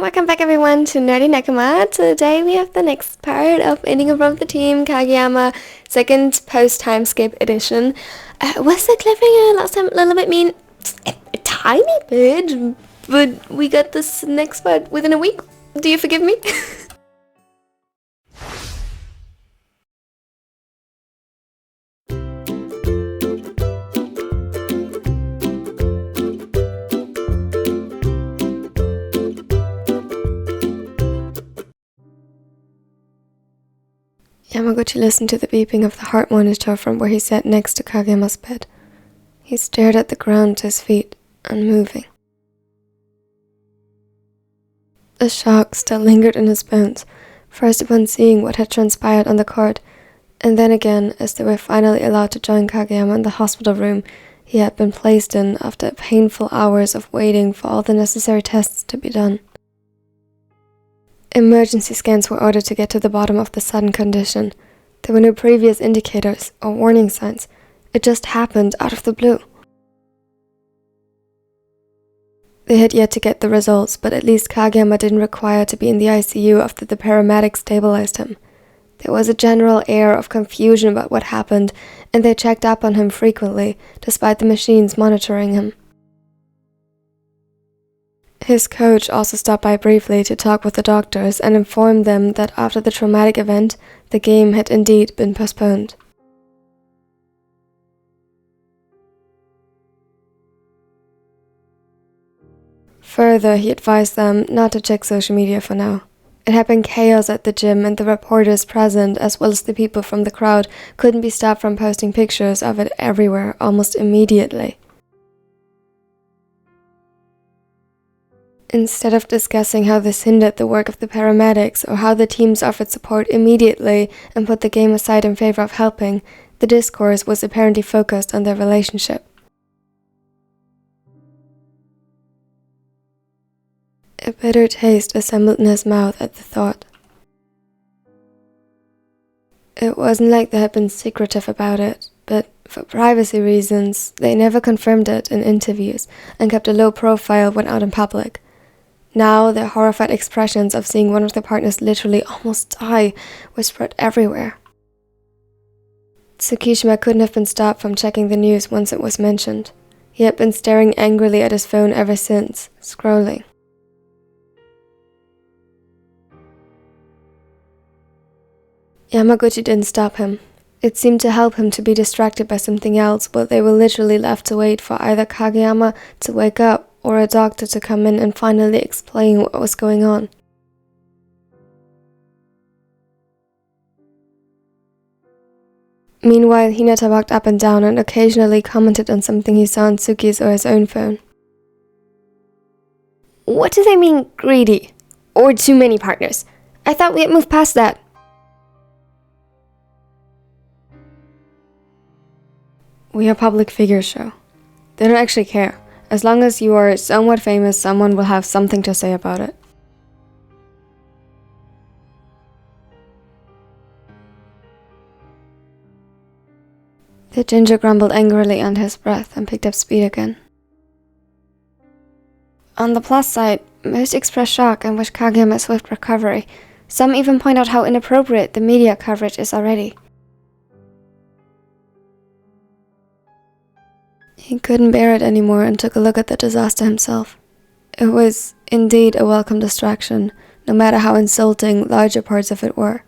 welcome back everyone to Nerdy Nekama. Today we have the next part of Ending Above the Team, Kageyama, second post-time skip edition. Was the cliffhanger last time a little bit mean? A tiny bit, but we got this next part within a week. Do you forgive me? Yamaguchi listened to the beeping of the heart monitor from where he sat next to Kageyama's bed. He stared at the ground to his feet, unmoving. The shock still lingered in his bones, first upon seeing what had transpired on the card, and then again as they were finally allowed to join Kageyama in the hospital room he had been placed in after painful hours of waiting for all the necessary tests to be done. Emergency scans were ordered to get to the bottom of the sudden condition. There were no previous indicators or warning signs. It just happened out of the blue. They had yet to get the results, but at least Kageyama didn't require to be in the ICU after the paramedics stabilized him. There was a general air of confusion about what happened, and they checked up on him frequently, despite the machines monitoring him. His coach also stopped by briefly to talk with the doctors and informed them that after the traumatic event, the game had indeed been postponed. Further, he advised them not to check social media for now. It had been chaos at the gym, and the reporters present, as well as the people from the crowd, couldn't be stopped from posting pictures of it everywhere almost immediately. Instead of discussing how this hindered the work of the paramedics or how the teams offered support immediately and put the game aside in favor of helping, the discourse was apparently focused on their relationship. A bitter taste assembled in his mouth at the thought. It wasn't like they had been secretive about it, but for privacy reasons, they never confirmed it in interviews and kept a low profile when out in public. Now, their horrified expressions of seeing one of their partners literally almost die were spread everywhere. Tsukishima couldn't have been stopped from checking the news once it was mentioned. He had been staring angrily at his phone ever since, scrolling. Yamaguchi didn't stop him. It seemed to help him to be distracted by something else, but they were literally left to wait for either Kageyama to wake up or a doctor to come in and finally explain what was going on. Meanwhile, Hinata walked up and down and occasionally commented on something he saw on Tsuki's or his own phone. What do they mean, greedy? Or too many partners? I thought we had moved past that. We are public figures, Sho. They don't actually care. As long as you are somewhat famous, someone will have something to say about it. The ginger grumbled angrily under his breath and picked up speed again. On the plus side, most express shock and wish Kageyama a swift recovery. Some even point out how inappropriate the media coverage is already. He couldn't bear it anymore and took a look at the disaster himself. It was indeed a welcome distraction, no matter how insulting larger parts of it were.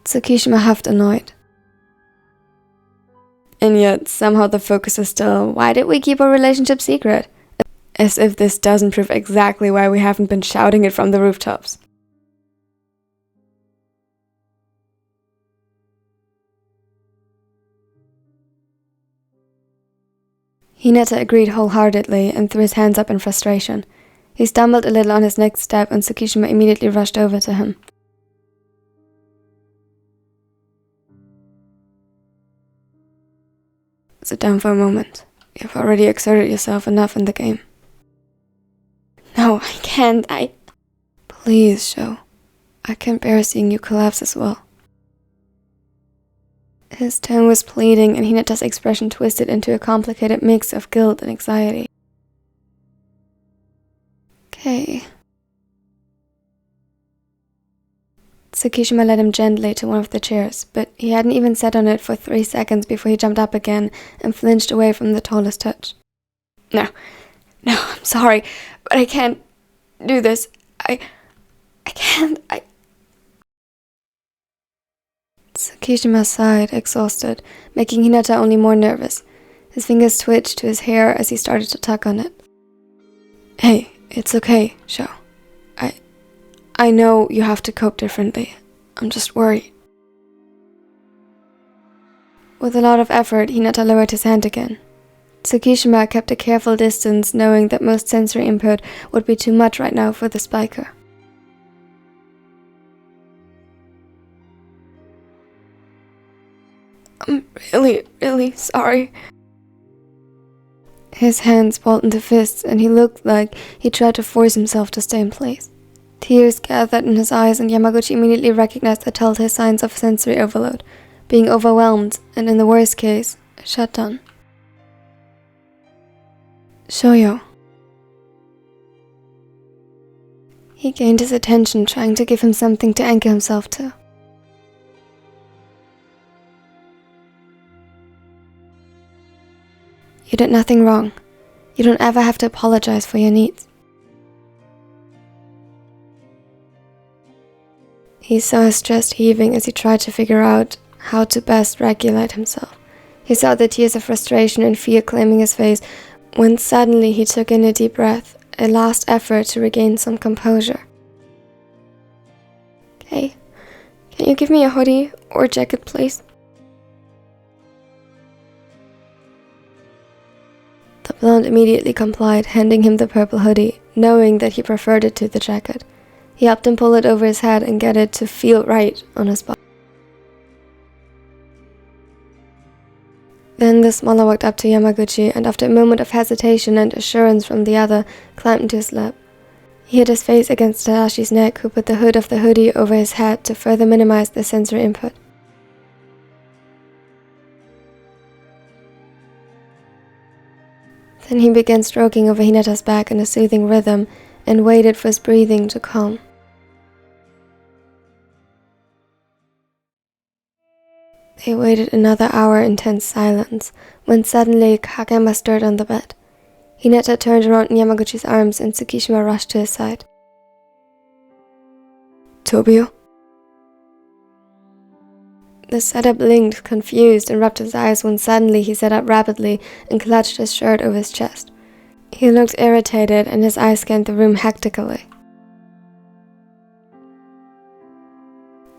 Tsukishima huffed annoyed. And yet, somehow the focus is still, why did we keep our relationship secret? As if this doesn't prove exactly why we haven't been shouting it from the rooftops. Hinata agreed wholeheartedly and threw his hands up in frustration. He stumbled a little on his next step and Tsukishima immediately rushed over to him. Sit down for a moment. You've already exerted yourself enough in the game. No, I can't, Please, Sho. I can't bear seeing you collapse as well. His tone was pleading, and Hinata's expression twisted into a complicated mix of guilt and anxiety. Okay. Tsukishima led him gently to one of the chairs, but he hadn't even sat on it for 3 seconds before he jumped up again and flinched away from the tallest touch. No, I'm sorry, but I can't do this. I can't. Tsukishima sighed, exhausted, making Hinata only more nervous. His fingers twitched to his hair as he started to tug on it. Hey, it's okay, Sho. I know you have to cope differently. I'm just worried. With a lot of effort, Hinata lowered his hand again. Tsukishima kept a careful distance, knowing that most sensory input would be too much right now for the spiker. I'm really sorry. His hands balled into fists, and he looked like he tried to force himself to stay in place. Tears gathered in his eyes, and Yamaguchi immediately recognized the telltale signs of sensory overload, being overwhelmed, and in the worst case, a shutdown. Shoyo. He gained his attention, trying to give him something to anchor himself to. You did nothing wrong. You don't ever have to apologize for your needs. He saw his chest heaving as he tried to figure out how to best regulate himself. He saw the tears of frustration and fear claiming his face when suddenly he took in a deep breath, a last effort to regain some composure. Okay, can you give me a hoodie or jacket, please? The blonde immediately complied, handing him the purple hoodie, knowing that he preferred it to the jacket. He helped him pull it over his head and get it to feel right on his body. Then the smaller walked up to Yamaguchi and after a moment of hesitation and assurance from the other, climbed into his lap. He hid his face against Tadashi's neck, who put the hood of the hoodie over his head to further minimize the sensory input. Then he began stroking over Hinata's back in a soothing rhythm and waited for his breathing to calm. They waited another hour in tense silence, when suddenly Kageyama stirred on the bed. Hinata turned around in Yamaguchi's arms and Tsukishima rushed to his side. Tobio? The setter blinked, confused, and rubbed his eyes when suddenly he sat up rapidly and clutched his shirt over his chest. He looked irritated and his eyes scanned the room hectically.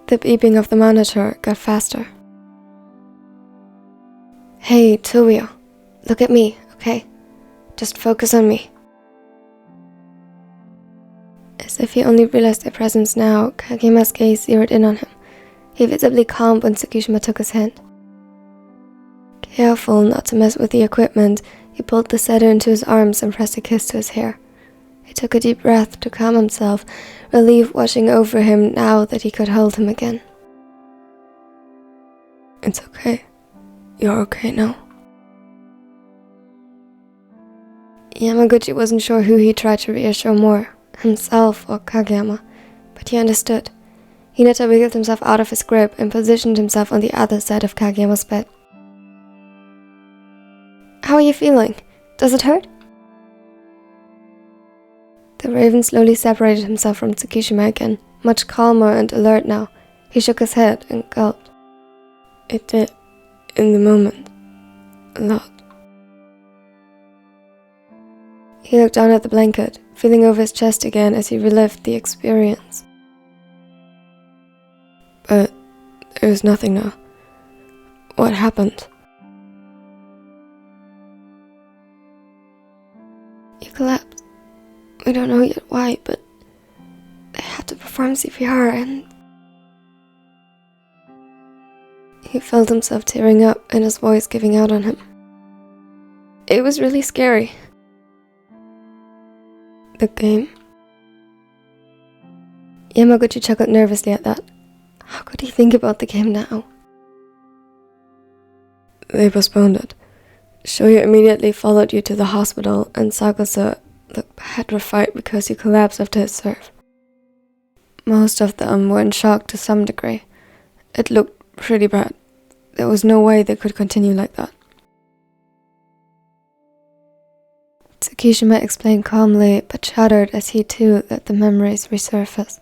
The beeping of the monitor got faster. Hey, Tobio, look at me, okay? Just focus on me. As if he only realized their presence now, Kageyama's gaze zeroed in on him. He visibly calmed when Tsukishima took his hand. Careful not to mess with the equipment, he pulled the setter into his arms and pressed a kiss to his hair. He took a deep breath to calm himself, relief washing over him now that he could hold him again. It's okay. You're okay now. Yamaguchi wasn't sure who he tried to reassure more, himself or Kageyama, but he understood. Hinata wiggled himself out of his grip and positioned himself on the other side of Kageyama's bed. How are you feeling? Does it hurt? The raven slowly separated himself from Tsukishima again, much calmer and alert now. He shook his head and gulped. It did, in the moment, a lot. He looked down at the blanket, feeling over his chest again as he relived the experience. But there's nothing now. What happened? You collapsed. We don't know yet why, but they had to perform CPR and... He felt himself tearing up and his voice giving out on him. It was really scary. The game? Yamaguchi chuckled nervously at that. How could he think about the game now? They postponed it. Shoyo immediately followed you to the hospital, and Sakasa look petrified because he collapsed after his serve. Most of them were in shock to some degree. It looked pretty bad. There was no way they could continue like that. Tsukishima explained calmly, but shuddered as he too let the memories resurface.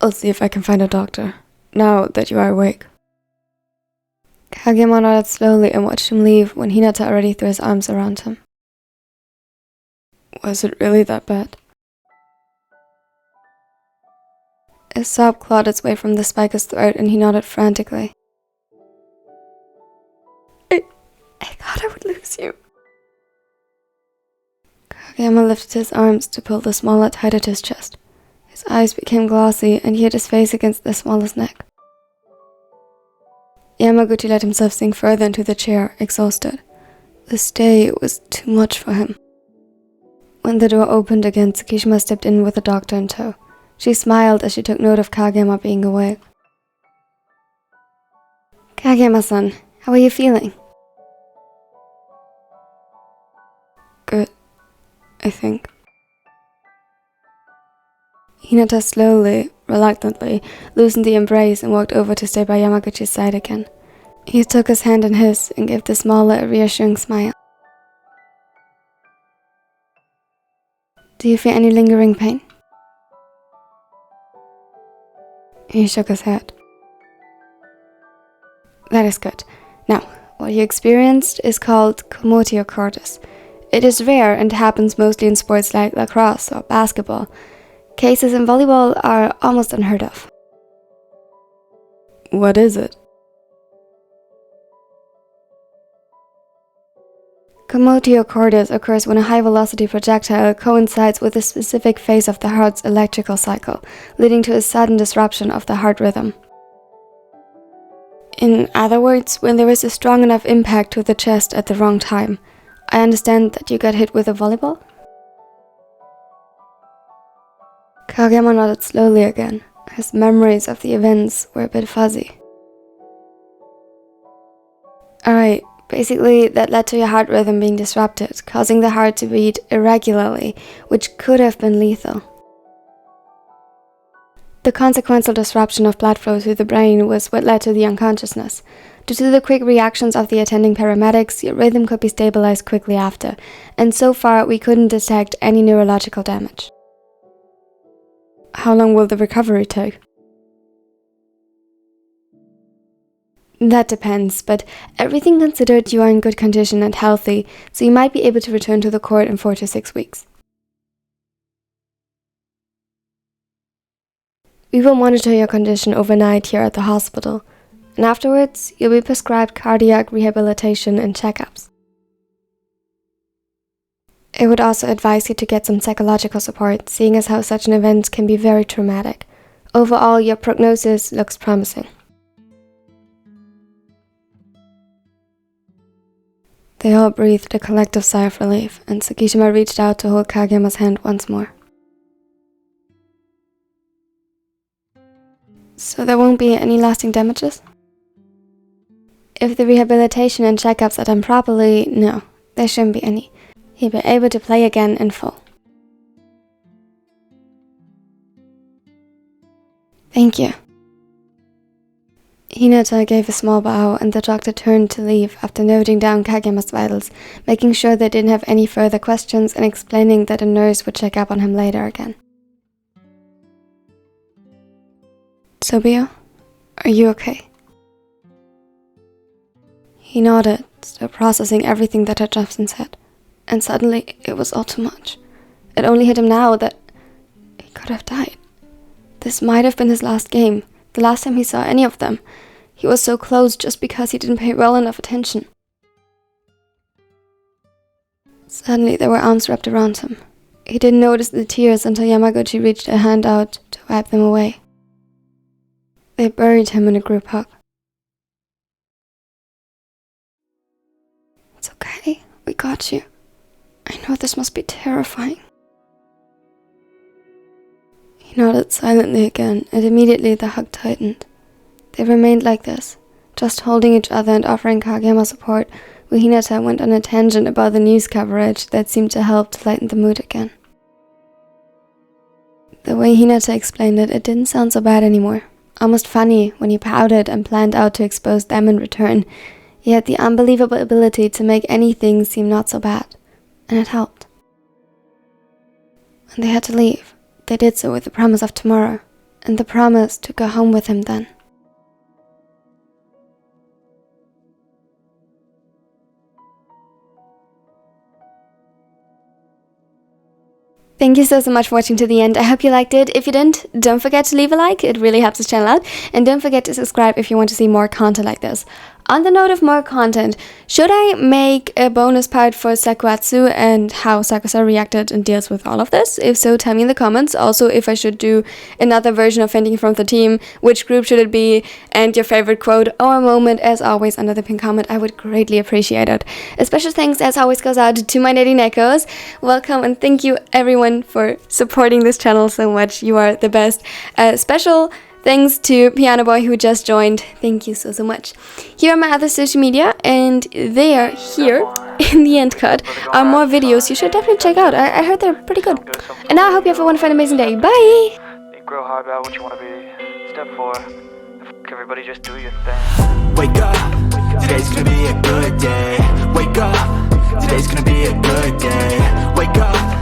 I'll see if I can find a doctor, now that you are awake. Kageyama nodded slowly and watched him leave when Hinata already threw his arms around him. Was it really that bad? A sob clawed its way from the spiker's throat and he nodded frantically. I thought I would lose you. Kageyama lifted his arms to pull the smaller tighter to his chest. His eyes became glossy and he hid his face against the smallest neck. Yamaguchi let himself sink further into the chair, exhausted. The stay was too much for him. When the door opened again, Tsukishima stepped in with the doctor in tow. She smiled as she took note of Kageyama being awake. Kageyama-san, how are you feeling? Good, I think. Hinata slowly, reluctantly, loosened the embrace and walked over to stay by Yamaguchi's side again. He took his hand in his and gave the smaller a reassuring smile. Do you feel any lingering pain? He shook his head. That is good. Now, what you experienced is called Commotio Cordis. It is rare and happens mostly in sports like lacrosse or basketball. Cases in volleyball are almost unheard of. What is it? Commotio cordis occurs when a high-velocity projectile coincides with a specific phase of the heart's electrical cycle, leading to a sudden disruption of the heart rhythm. In other words, when there is a strong enough impact to the chest at the wrong time. I understand that you got hit with a volleyball? Kageyama nodded slowly again. His memories of the events were a bit fuzzy. Alright, basically that led to your heart rhythm being disrupted, causing the heart to beat irregularly, which could have been lethal. The consequential disruption of blood flow through the brain was what led to the unconsciousness. Due to the quick reactions of the attending paramedics, your rhythm could be stabilized quickly after, and so far we couldn't detect any neurological damage. How long will the recovery take? That depends, but everything considered, you are in good condition and healthy, so you might be able to return to the court in 4 to 6 weeks. We will monitor your condition overnight here at the hospital, and afterwards, you'll be prescribed cardiac rehabilitation and checkups. I would also advise you to get some psychological support, seeing as how such an event can be very traumatic. Overall, your prognosis looks promising. They all breathed a collective sigh of relief, and Tsukishima reached out to hold Kageyama's hand once more. So there won't be any lasting damages? If the rehabilitation and checkups are done properly, no, there shouldn't be any. He'll be able to play again in full. Thank you. Hinata gave a small bow and the doctor turned to leave after noting down Kageyama's vitals, making sure they didn't have any further questions and explaining that a nurse would check up on him later again. Tobio, are you okay? He nodded, still processing everything that had just been said. And suddenly, it was all too much. It only hit him now that he could have died. This might have been his last game, the last time he saw any of them. He was so close just because he didn't pay well enough attention. Suddenly, there were arms wrapped around him. He didn't notice the tears until Yamaguchi reached a hand out to wipe them away. They buried him in a group hug. It's okay, we got you. I know this must be terrifying. He nodded silently again, and immediately the hug tightened. They remained like this, just holding each other and offering Kageyama support, Hinata went on a tangent about the news coverage that seemed to help to lighten the mood again. The way Hinata explained it, it didn't sound so bad anymore. Almost funny when he pouted and planned out to expose them in return. He had the unbelievable ability to make anything seem not so bad. And it helped. When they had to leave, they did so with the promise of tomorrow, and the promise to go home with him then. Thank you so much for watching to the end. I hope you liked it. If you didn't, don't forget to leave a like. It really helps this channel out. And don't forget to subscribe if you want to see more content like this. On the note of more content, should I make a bonus part for Sakuatsu and how Sakusa reacted and deals with all of this? If so, tell me in the comments. Also, if I should do another version of Ending from the Team, which group should it be, and your favorite quote or moment, as always, under the pinned comment, I would greatly appreciate it. A special thanks, as always, goes out to my Netty Nekos. Welcome and thank you, everyone, for supporting this channel so much. You are the best. Special thanks to Piano Boy who just joined. Thank you so much. Here are my other social media, and they are here in the end card. Are more videos you should definitely check out. I heard they're pretty good. And now I hope you have a wonderful and amazing day. Bye! Grow hard about what you want to be. Step 4. Everybody just do your thing. Wake up, today's gonna be a good day. Wake up, today's gonna be a good day. Wake up.